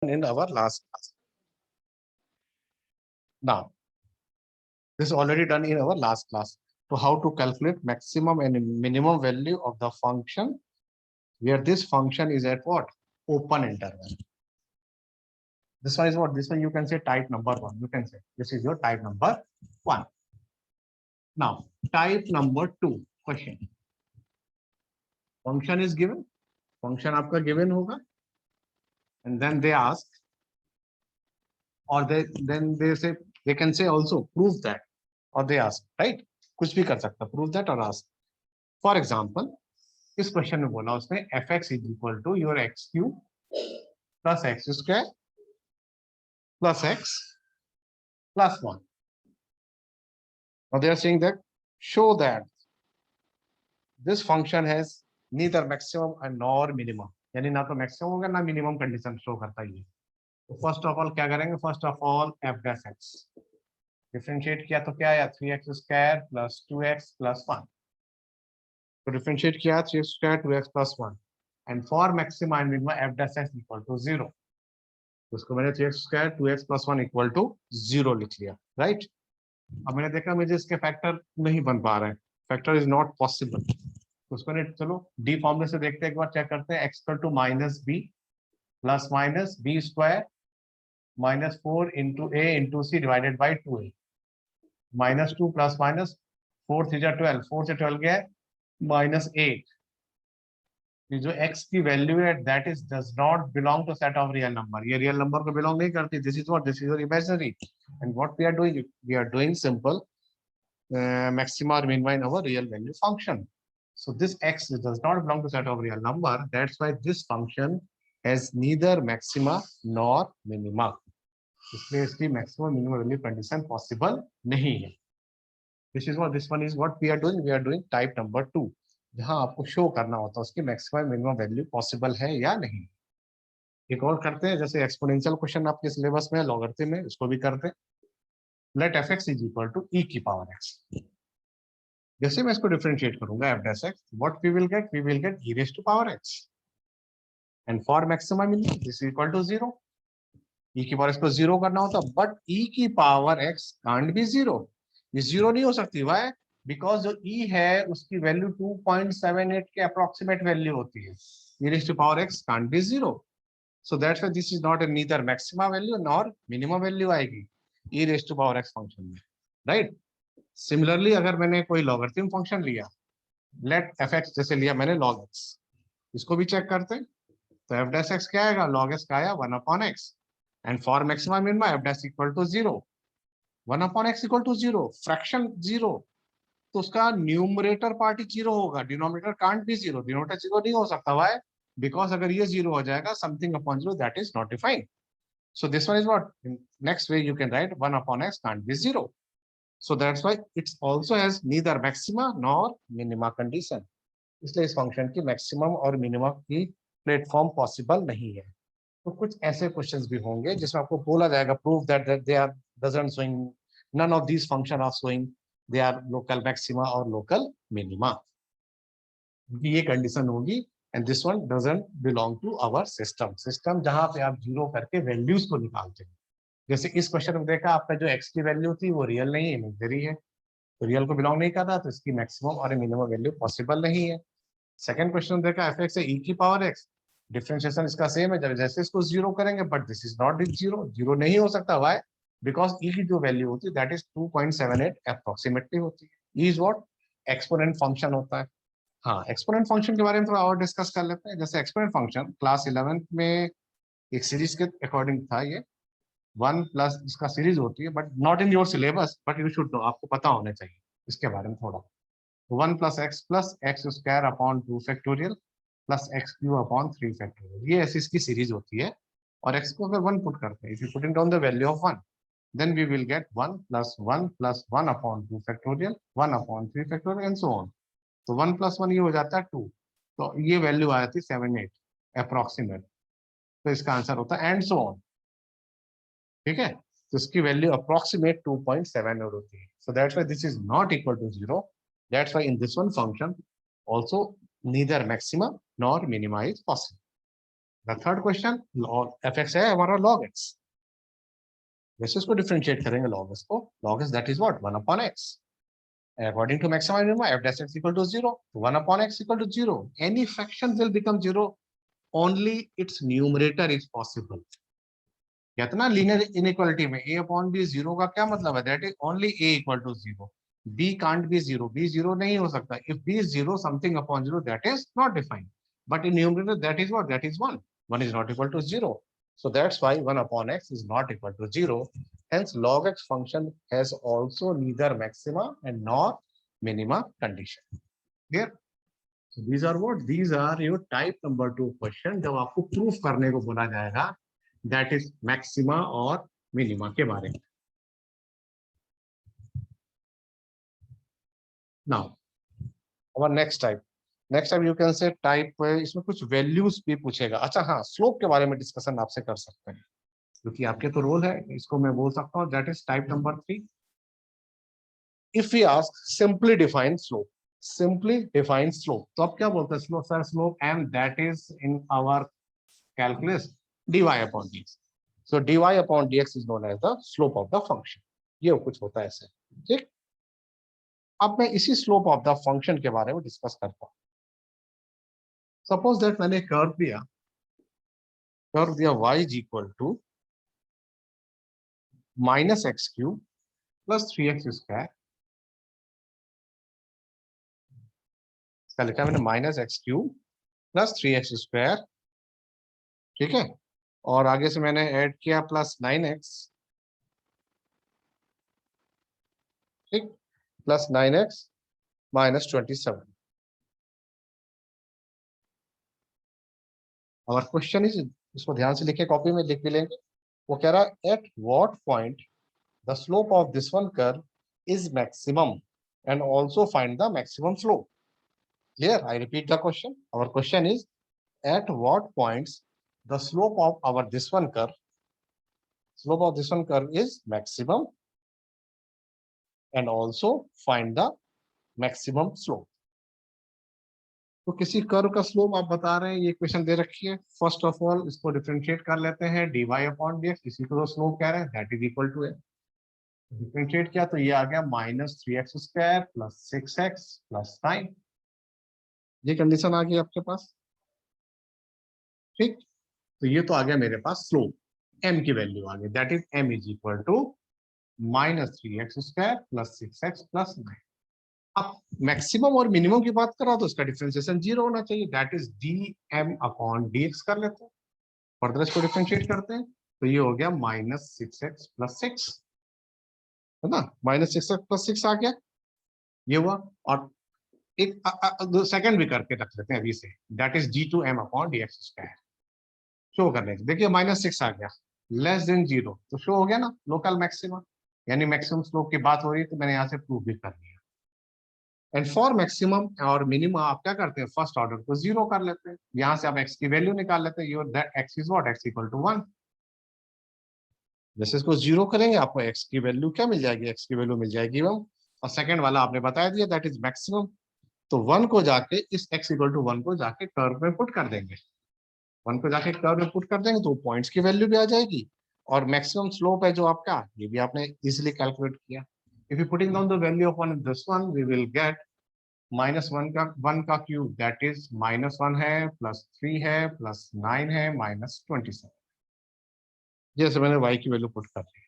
in our last class. Now, this is already done in our last class. So how to calculate maximum and minimum value of the function where this function is at what? Open interval. This one is what? This one you can say type number 1. You can say this is your type number 1. Now, type number 2 question. Function is given. Function आपका given होगा. And then they ask, or they say, they can say also prove that, or they ask, right? कुछ भी कर सकता, prove that or ask. For example, इस question में बोला उसने fx is equal to your x cube plus x square plus x plus 1. Now they are saying that show that this function has neither maximum and nor minimum. यानी ना तो maximum होगा ना minimum condition show करता है ये. तो first of all क्या करेंगे? First of all f dash x differentiate किया तो क्या आया? 3x square plus 2x plus 1. तो डिफरेंशिएट किया 3x square 2x plus 1. And for maxima and minima f dash x equal to 0. तो उसको मैंने 3x square 2x plus 1 equal to 0 लिख लिया, right? अब मैंने देखा मुझे इसके फैक्टर नहीं बन पा रहे हैं, फैक्टर इज नॉट पॉसिबल. तो उसको ने चलो डी फॉर्मूले से देखते हैं, एक बार चेक करते हैं. x equal to minus B plus minus B square minus 4 into A into C divided by 2a minus 2 plus minus 4 3 12, 4 से 12 गया माइनस 8. जो x की वैल्यू है that is does not belong to set of real number. ये real number को belong नहीं करती. This is what? This is your imaginary. And what we are doing? We are doing simple maxima or minima in our real value function. So this x does not belong to set of real number. That's why this function has neither maxima nor minima. इसलिए इसकी maximum minimum value condition possible नहीं है. This is what this one is what we are doing. We are doing type number 2. जहाँ आपको show करना होता है उसकी maximum minimum value possible है या नहीं. एक और करते हैं, जैसे exponential question आपके सिलेबस में, लॉगरिथम में, इसको भी करते हैं. Let fx is equal to e की पावर x. जैसे मैं इसको डिफरेंशिएट करूंगा f dash x, what we will get? We will get e raised to power x. And for maximum minimum, this is equal to 0. e की power x को 0 करना होता, but e की power x can't be 0. ये 0 नहीं हो सकती. Why? Because जो e है उसकी वैल्यू 2.78 के अप्रोक्सीमेट वैल्यू होती है. e raised to power x can't be 0. So that's why this is not a neither maxima value nor minimum value आएगी e raised to power x function में, right? Similarly अगर मैंने कोई logarithm function लिया, late fx जैसे लिया मैंने log x, इसको भी चेक करते हैं. तो f dash x क्या आएगा? log x का आया 1 upon x. And for maxima minima f dash equal to 0. 1 upon x equal to 0, fraction 0, तो उसका न्यूमरेटर पार्ट 0 होगा, डिनोमिनेटर कांट बी 0. डिनोमिनेटर 0 नहीं हो सकता. व्हाई? बिकॉज अगर ये 0 हो जाएगा, something upon 0 that is not defined. So this one is what? Next way you can write 1 upon x can't be 0. So that's why it also has neither maxima nor minima condition. इसलिए इस function की maximum और minimum की platform possible नहीं है. तो कुछ ऐसे क्वेश्चंस भी होंगे जिसमें आपको बोला जाएगा prove that they are doesn't showing, none of these function are showing they are local maxima और लोकल मिनिमा. ये कंडीशन होगी. And this one doesn't belong to our system. System जहां पे आप जीरो करके वैल्यूज को निकालते हैं. जैसे इस क्वेश्चन में देखा, आपका जो x की वैल्यू थी वो रियल नहीं, इमेजिनरी है, तो रियल को बिलोंग नहीं करता, तो इसकी मैक्सिमम और मिनिमम वैल्यू पॉसिबल नहीं है. सेकंड क्वेश्चन देखा f(x) है e की पावर x, डिफरेंशिएशन इसका सेम है. जब जैसे इसको जीरो करेंगे, but this is not zero. Zero नहीं हो सकता. व्हाई? बिकॉज e की जो वैल्यू होती है दैट इज 2.78 अप्रोक्सीमेटली होती है. e is what? Exponent function होता है. हाँ, एक्सपोनेंट फंक्शन के बारे में थोड़ा और डिस्कस कर लेते हैं. जैसे एक्सपोनेंट फंक्शन क्लास 11 में एक सीरीज के अकॉर्डिंग था. ये 1 प्लस इसका सीरीज होती है, but not in your syllabus, but you should know, आपको पता होना चाहिए इसके बारे में थोड़ा. 1 plus x square upon 2 factorial plus x cube upon 3 factorial, ये ऐसी इसकी सीरीज होती है. और एक्स को अगर 1 पुट करते हैं, if you putting down the value of 1, then we will get 1 plus 1 upon 2 factorial 1 upon 3 factorial and so on. तो 1 प्लस 1 ये हो जाता है 2. तो ये वैल्यू आ जाती है 7 8 अप्रोक्सीमेट. तो इसका आंसर होता है एंड सो ऑन. ठीक है, तो इसकी वैल्यू अप्रोक्सीमेट 2.7 होती है. So that's why this is not equal to 0. That's why in this one function also neither maxima nor minima is possible. The third question F x है हमारा log x, वैसे इसको डिफरेंशिएट करेंगे log x को, log x that is what 1 upon x, according to maxima and minima f dash x equal to 0, 1 upon x equal to 0, any fraction will become 0, only its numerator is possible. कहते ना linear inequality में a upon b 0 का क्या मतलब है, that is only a equal to 0, b can't be 0, b 0 नहीं हो सकता, if b is 0 something upon 0 that is not defined, but in numerator that is what, that is 1, 1 is not equal to 0, so that's why 1 upon x is not equal to 0, hence log x function has also neither maxima and nor minima condition. Clear? So these are what, these are your type number 2 question जब आपको proof करने को बोला जाएगा that is maxima और minima के बारे में. Now our next type you can say type, इसमें कुछ values भी पूछेगा. अच्छा हाँ, slope के बारे में डिस्कशन आपसे कर सकते हैं क्योंकि आपके तो रोल है, इसको मैं बोल सकता हूँ that is type number 3. If we ask simply define slope, तो अब क्या बोलते हैं slope, sir slope m that is in our calculus dy upon dx, so dy upon dx is known as the slope of the function. ये कुछ होता है ऐसे, ठीक. अब मैं इसी slope of the function के बारे में डिस्कस करता हूँ. सपोज दैट मैंने कर्व दिया y is equal to minus x cube plus 3x square, इसका लिखा मैंने minus x cube plus 3x square, ठीक है, और आगे से मैंने ऐड किया प्लस 9x, ठीक, प्लस 9x माइनस 27. और क्वेश्चन इज, इसको ध्यान से लिखे, कॉपी में लिख भी लेंगे. वो कह रहा है at what point the slope of this one curve is maximum and also find the maximum slope. Here I repeat the question. Our question is at what points the slope of our this one curve is maximum and also find the maximum slope. तो किसी curve का slope आप बता रहे हैं, ये question दे रखी है. फर्स्ट ऑफ ऑल इसको डिफरेंशिएट कर लेते हैं, dy अपॉन dx, इसी को स्लोप कह रहे हैं, दैट इज इक्वल टू है. डिफरेंशिएट किया तो ये आ गया minus 3x square plus 6x plus 9. ये कंडीशन आ गई आपके पास, ठीक. तो ये तो आ गया मेरे पास स्लोप, m की वैल्यू आ गई, that is m is equal to minus 3x square plus 6x plus 9. अब मैक्सिमम और मिनिमम की बात करा तो इसका डिफरेंशिएशन 0 होना चाहिए, that is dm upon dx कर लेते हैं, फर्दर इसको डिफरेंशिएट करते हैं तो ये हो गया माइनस 6x प्लस 6, है ना, माइनस 6x प्लस 6 आ गया, ये हुआ. और एक सेकंड भी करके रख लेते हैं अभी से, that is d2m upon dx square. Show कर लेंगे, देखिए माइनस 6 आ गया, लेस देन 0, तो शो हो गया ना लोकल मैक्सिमा, यानी मैक्सिमम स्लोप की बात हो रही है, तो मैंने यहाँ से प्रूव भी कर लिया. एंड फॉर मैक्सिमम और मिनिमम आप क्या करते हैं, फर्स्ट ऑर्डर को 0 कर लेते हैं, यहाँ से आप x की वैल्यू निकाल लेते हैं, your that x is what, x equal to 1. जैसे इसको 0 करेंगे आपको x की वैल्यू क्या मिल जाएगी, x की वैल्यू मिल जाएगी 1, और सेकंड वाला आपने बता दिया दैट इज मैक्सिमम, तो 1 को जाके इस x इक्वल टू 1 को जाके कर्व में पुट कर देंगे, 1 को जाके कर्व में पुट कर देंगे तो पॉइंट्स की वैल्यू भी आ जाएगी, और मैक्सिमम स्लोप है जो आपका, ये भी आपने इजीली कैलकुलेट किया. If you putting down the value of one this one, we will get minus 1 का क्यूब, दैट इज माइनस 1 है प्लस 3 है प्लस 9 है माइनस 27. जैसे मैंने y की वैल्यू पुट कर दी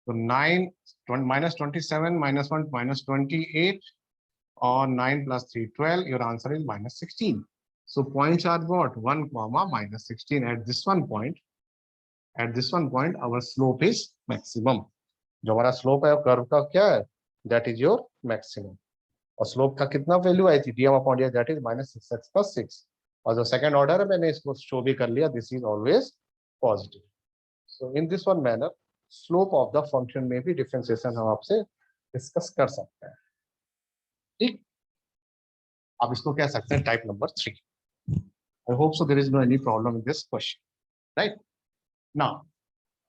तो 9 माइनस 27 माइनस 1 माइनस 28 और 9 plus 3 12, your answer is minus 16. So points are what, 1 comma minus 16. At this one point our slope is maximum. जो हमारा स्लोप है कर्व का क्या है, दैट इज योर मैक्सिमम. और स्लोप का कितना वैल्यू आई थी, dm upon dx, that is minus 6x plus 6. और जो सेकंड ऑर्डर है मैंने इसको शो भी कर लिया, this is always positive. So in this one manner slope of the function में भी डिफरेंशिएशन हम आपसे डिस्कस कर सकते हैं, ठीक. आप इसको कह सकते हैं type number 3. I hope so there is no any problem in this question, right? Now,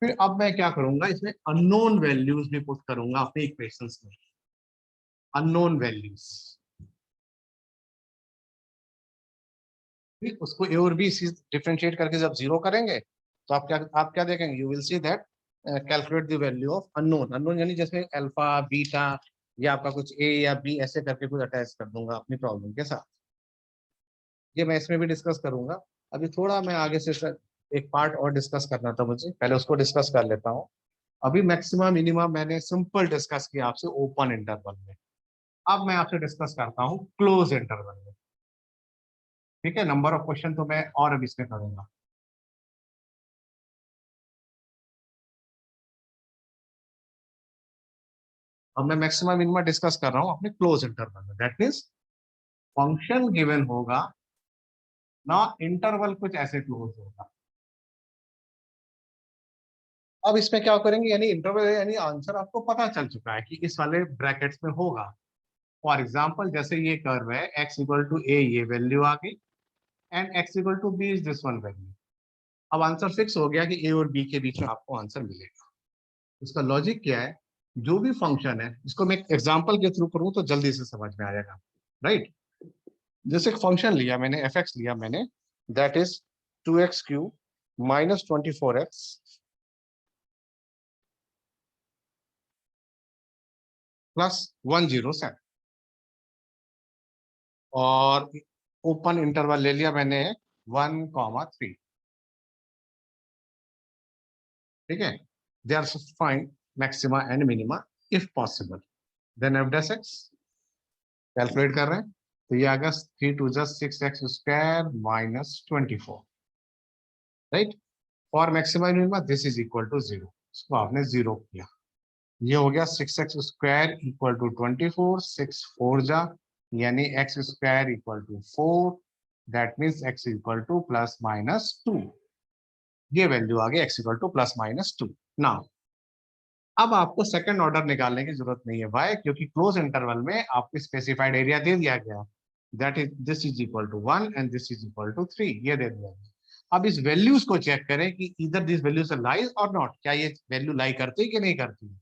फिर अब मैं क्या करूंगा, इसमें unknown values भी पुट करूंगा अपने इक्वेशंस में. unknown values, ठीक, उसको ए और बी डिफरेंशिएट करके जब जीरो करेंगे तो आप क्या देखेंगे, you will see that calculate the value of unknown. Unknown यानी जैसे अल्फा बीटा या आपका कुछ ए या बी ऐसे करके कुछ अटैच कर दूंगा अपनी प्रॉब्लम के साथ। ये मैं इसमें भी डिस्कस करूंगा। अभी थोड़ा मैं आगे से सर एक पार्ट और डिस्कस करना था मुझे, पहले उसको डिस्कस कर लेता हूँ। अभी मैक्सिमम मिनिमम मैंने सिंपल डिस्कस किया आपसे ओपन इंटरवल में। अब मैं आपसे डिस्कस करता हूँ क्लोज इंटरवल में। ठीक है, नंबर ऑफ क्वेश्चन तो मैं और अभी इसमें करूंगा। अब मैं मैक्सिमम मिनिमम डिस्कस कर रहा हूँ अपने क्लोज इंटरवल में। दैट मीन्स फंक्शन गिवन होगा ना, इंटरवल कुछ ऐसे क्लोज होगा। अब इसमें क्या करेंगे, यानी इंटरवल यानी आंसर आपको पता चल चुका है कि इस वाले ब्रैकेट्स में होगा। फॉर एग्जाम्पल जैसे ये कर्व है x इक्वल टू ए, ये वैल्यू आ गई, and x equal to B is this one value. अब आंसर फिक्स हो गया कि ए और बी के बीच में आपको आंसर मिलेगा। उसका लॉजिक क्या है, जो भी फंक्शन है इसको मैं एग्जाम्पल के थ्रू करूं तो जल्दी से समझ में आ जाएगा। राइट, जैसे एक फंक्शन लिया मैंने, एफ एक्स लिया मैंने, that is 2x³ minus 24x plus 107, और ओपन इंटरवल ले लिया मैंने 1,3। ठीक है, they are find maxima and minima if possible. Then F dash X calculate कर रहे हैं, तो ये आ गया 3 × 2 = 6x² minus 24। Right, for maxima minima this is equal to 0, इसको आपने 0 किया। ये हो गया 6x² इक्वल टू 24, 6 4 जा, यानी x² equal to 4। That means x equal to plus minus 2। ये वैल्यू आ गई x equal to plus minus 2। Now अब आपको सेकंड ऑर्डर निकालने की जरूरत नहीं है। वाई? क्योंकि क्लोज इंटरवल में आपको स्पेसिफाइड एरिया दे दिया गया, that is this is equal to 1 and this is equal to 3, ये दे दिया गया। अब इस वैल्यूज को चेक करें कि इधर दिस वैल्यूज लाइज और नॉट, क्या ये वैल्यू लाई करती है कि नहीं करती है।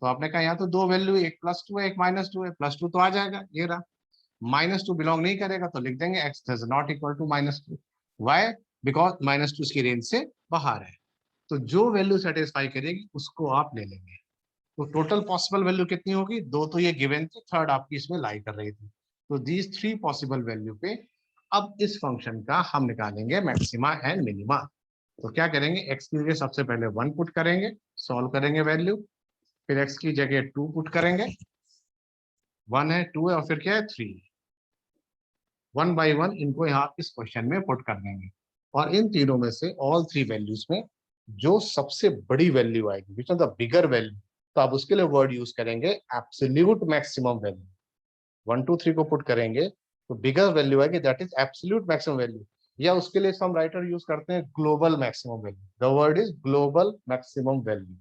तो आपने कहा यहाँ तो दो वैल्यू, एक +2 है एक -2 है, +2 तो आ जाएगा, ये रहा। -2 बिलोंग नहीं करेगा तो लिख देंगे x does not equal to -2। Why? Because -2 इसकी रेंज से बाहर है। तो जो वैल्यू सेटिस्फाई करेगी उसको आप ले लेंगे। तो टोटल पॉसिबल वैल्यू कितनी होगी, दो तो ये गिवन थी, थर्ड आपकी इसमें लाई कर रही थी। तो दीज 3 पॉसिबल वैल्यू पे अब इस फंक्शन का हम निकालेंगे मैक्सिमा एंड मिनिमा। तो क्या करेंगे, x की जगह सबसे पहले 1 पुट करेंगे, सॉल्व करेंगे वैल्यू, फिर x की जगह 2 पुट करेंगे, 1 है 2 है और फिर क्या है 3। 1 बाई 1 इनको यहाँ इस क्वेश्चन में पुट कर देंगे, और इन तीनों में से ऑल 3 वैल्यूज में जो सबसे बड़ी वैल्यू आएगी, which is the bigger value, तो आप उसके लिए वर्ड यूज करेंगे एब्सोल्यूट मैक्सिमम वैल्यू। 1 2 3 को पुट करेंगे तो बिगर वैल्यू आएगी, that is absolute maximum value, या उसके लिए सम राइटर यूज करते हैं global maximum value. The word is global maximum value.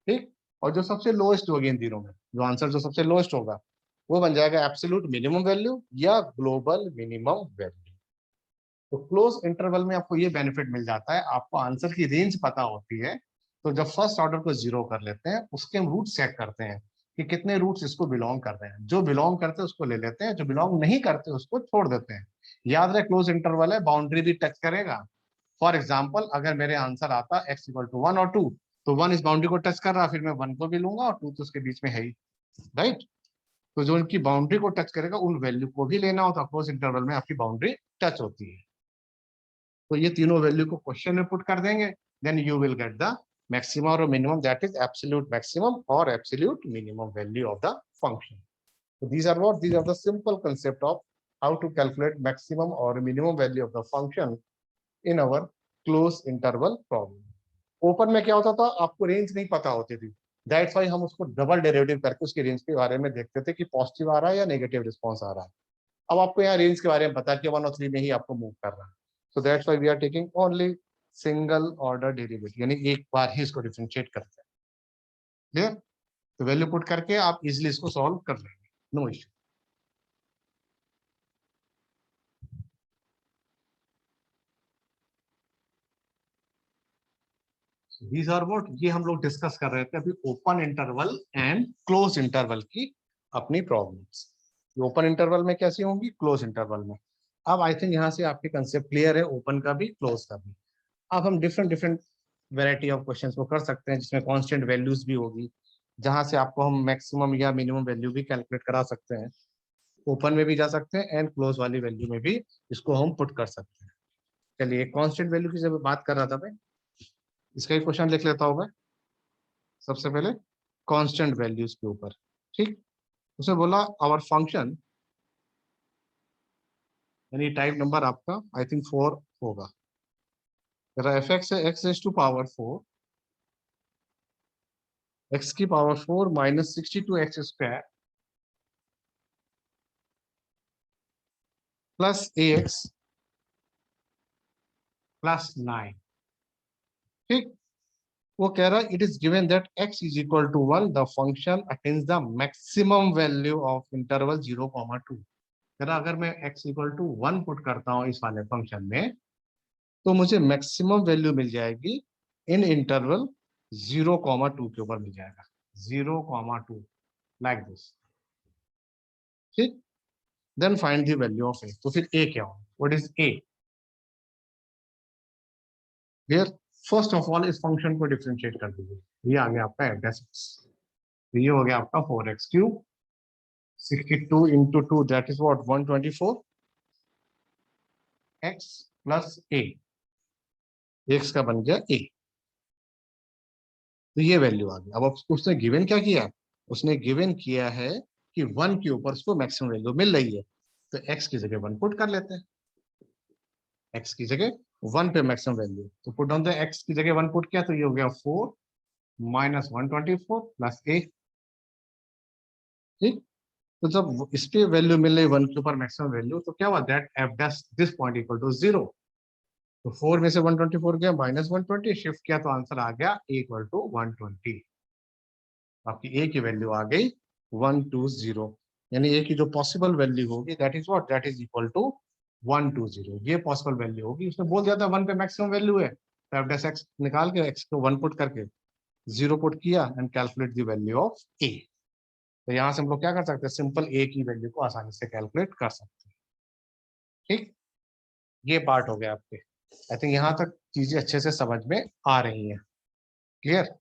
ठीक, और जो सबसे लोएस्ट होगी इन तीनों में, जो आंसर जो सबसे लोएस्ट होगा वो बन जाएगा एब्सोल्यूट मिनिमम वैल्यू या ग्लोबल मिनिमम वैल्यू। तो क्लोज इंटरवल में आपको ये बेनिफिट मिल जाता है, आपको आंसर की रेंज पता होती है। तो जब फर्स्ट ऑर्डर को जीरो कर लेते हैं, उसके हम रूट चेक करते हैं कि कितने रूट्स इसको बिलोंग कर रहे हैं। जो बिलोंग करते हैं उसको ले लेते हैं, जो बिलोंग नहीं करते उसको छोड़ देते हैं। याद रहे क्लोज इंटरवल है, बाउंड्री भी टच करेगा। फॉर एग्जाम्पल अगर मेरे आंसर आता x इक्वल टू 1 और 2, तो 1 इस बाउंड्री को टच कर रहा, फिर मैं 1 को भी लूंगा और 2 तो उसके बीच में है ही। राइट, तो जो उनकी बाउंड्री को टच करेगा उन वैल्यू को भी लेना होता है। क्लोज इंटरवल में आपकी बाउंड्री टच होती है। तो ये तीनों वैल्यू को क्वेश्चन में पुट कर देंगे, then you will get the maximum और minimum, that is absolute maximum और absolute minimum value of the function. So these are what? These are the simple concept of how to calculate maximum or minimum value of the function in our close interval problem. Open में क्या होता था, आपको range नहीं पता होती थी, that's why हम उसको डबल डेरिवेटिव करके उसकी रेंज के बारे में देखते थे कि पॉजिटिव आ रहा है या नेगेटिव रिस्पॉन्स आ रहा है। अब आपको यहाँ रेंज के बारे में पता है कि 1 और 3 में ही आपको मूव कर रहा है। So that's why we are taking only single order derivative, यानी एक बार ही इसको डिफरेंशिएट करते हैं। क्लियर? तो वैल्यू पुट करके आप इजिली इसको सॉल्व कर लेंगे, no issue. These are what, ये हम लोग डिस्कस कर रहे थे अभी open interval and close interval की अपनी प्रॉब्लम्स। ओपन इंटरवल में कैसी होंगी, क्लोज इंटरवल में। अब आई थिंक यहाँ से आपके कंसेप्ट क्लियर है, ओपन का भी क्लोज का भी। अब हम different different variety of questions को कर सकते हैं जिसमें कांस्टेंट वैल्यूज भी होगी, जहां से आपको हम मैक्सिमम या मिनिमम वैल्यू भी कैलकुलेट करा सकते हैं। ओपन में भी जा सकते हैं एंड क्लोज वाली वैल्यू में भी इसको हम पुट कर सकते हैं। चलिए कांस्टेंट वैल्यू की जब बात कर रहा था मैं, इसका एक क्वेश्चन लिख लेता हूँ मैं सबसे पहले कांस्टेंट वैल्यूज के ऊपर। ठीक, उसे बोला आवर फंक्शन, यानी टाइप नंबर आपका आई थिंक 4 होगा। एफ एक्स है x is to power 4, x की power 4 minus 62 x square plus a x plus 9। ठीक, वो कह रहा है it is given that x is equal to 1 the function attains the maximum value of interval 0,2। कह रहा अगर मैं x इक्वल टू 1 पुट करता हूं इस वाले फंक्शन में तो मुझे मैक्सिमम वैल्यू मिल जाएगी इन इंटरवल 0,2 के ऊपर मिल जाएगा, 0,2 लाइक दिस। ठीक, then find the value of a। तो फिर a क्या हो, what is a here? First of all इस फंक्शन को डिफरेंशिएट कर दीजिए। ये आ गया आपका f x, ये हो गया आपका 4x cube, 62 into 2 that is what 124 x plus a, x का बन गया a। तो ये वैल्यू आ गई। अब उसने गिवन क्या किया, उसने गिवन किया है कि 1 के ऊपर उसको मैक्सिमम वैल्यू मिल रही है, तो x की जगह 1 पुट कर लेते हैं। x की जगह 1 पे मैक्सिमम वैल्यू, तो पुट डाउन द x की जगह 1 पुट किया, तो ये हो गया 4 माइनस 124 प्लस a। ठीक, तो जब इस पे वैल्यू मिल रही 1 के ऊपर मैक्सिमम वैल्यू, तो क्या हुआ that f dash this point equal to 0। तो 4 में से 124 गया माइनस 120, शिफ्ट किया तो आंसर आ गया a इक्वल टू 120। आपकी a की वैल्यू आ गई 120, यानी a की जो पॉसिबल वैल्यू होगी that is what, that is equal to 120। ये पॉसिबल वैल्यू होगी। उसने बोल दिया था 1 पे मैक्सिमम वैल्यू है, तो f डैश x निकाल के x को 1 पुट करके 0 पुट किया and calculate the value of a। तो यहाँ से हम लोग क्या कर सकते हैं, सिंपल a की वैल्यू को आसानी से कैलकुलेट कर सकते हैं। ठीक, ये पार्ट हो गया आपके। आई थिंक यहाँ तक चीजें अच्छे से समझ में आ रही हैं। क्लियर?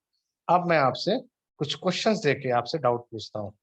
अब मैं आपसे कुछ क्वेश्चंस देके आपसे डाउट पूछता हूँ।